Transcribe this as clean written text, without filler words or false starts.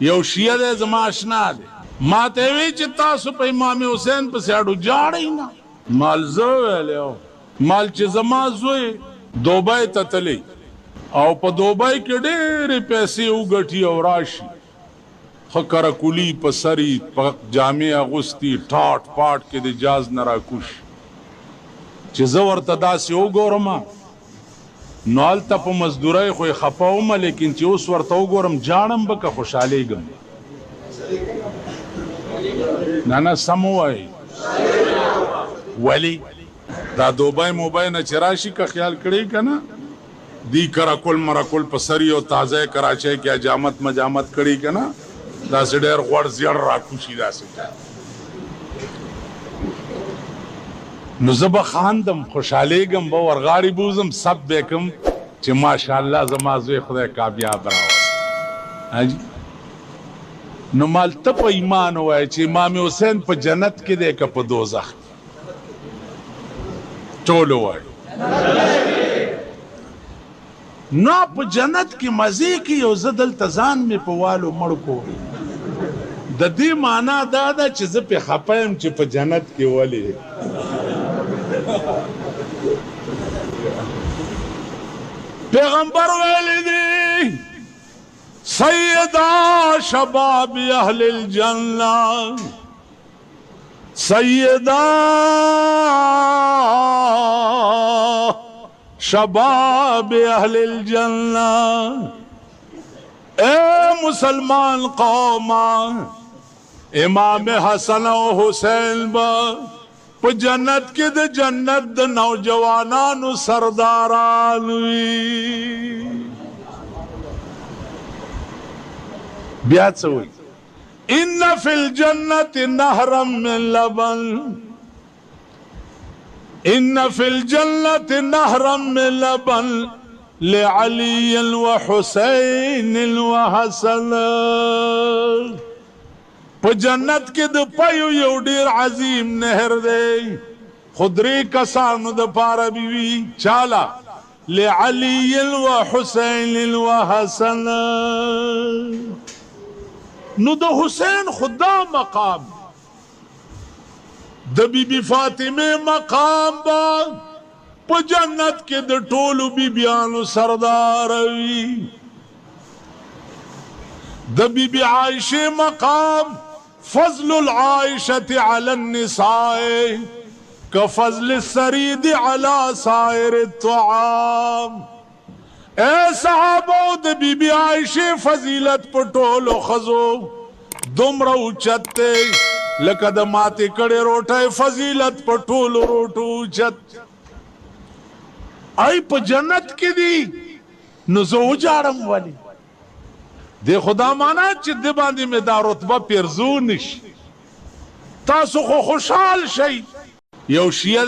یو شیعه دی زما اشنا دی ما ته وی چې تاسو په امام حسین پسې اډو جاړئ نه مال زه ویلی مال چې زما زوی دوبۍ ته تللی او په دوبۍ کې ډېرې پیسې وګټي او راشي ښه کرکولي په سري په جامې اغوستي ټاټ پاټ کې د جاز نه راکوش چې زه ورته داسې وګورم نو هلته په مزدورۍ خو یې خفه ومه لیکن چې اوس ورته وګورم جاړم به که خوشحالېږم نه سم ووایي ولې دا دوبۍ موبۍ نه چې راشي که خیال کړی که نه دی کرکل مرکل په سري او تازه کراچۍ کې حجامت مجامت کړي که نه داسې ډېر غوړ زیړ راکوشي داسې نو زه به خاندم خوشحالېږم به ورغاړې بوزم سب به کم چې ماشاءالله زما زوی خدای کامیاب راوست نو مال ته په ایمان ووایه چې امام حسین په جنت کې دی که په دوزخ ټول ووایه نو په جنت کې مزې کې یو زه دلته ځان مې په والو مړ کو د دې معنا دا ده چې زه پې خفه یم چې په جنت کې ولې پیغمبر ویلی دی سیدہ شباب اہل الجنہ سیدہ شباب اہل الجنہ اے مسلمان قوم امام حسن و حسین با په جنت کې د جنت د نوجوانانو سرداران وي بیا څه وایي ان فی الجنة نهرا من لبن ان فی الجنة نهرا من لبن لعلی وحسین وحسن په جنت کې د پيو یو ډیر عظیم نهر دی خدري کسانو د پاره بیوی چالا لعلی وحسین وحسن نو د حسین خدا مقام د بیبي فاطمه مقام با په جنت کې د ټولو بیبیانو سردار وي د بیبي عائشه مقام فضل العائشة على النساء كفضل السريد على سائر الطعام اے صحابو د بی بی عائشہ فضیلت په ټولو ښځو دومره اوچت دی لکه د ماتې کړې روټۍ فضیلت په ټولو روټو اوچت ای په جنت کې دي نو زه وجاړم ولې دی خدا مانا چې د باندې مې دا رتبه پیرزو نشي تاسو خو خوشحال شئ یو شیعه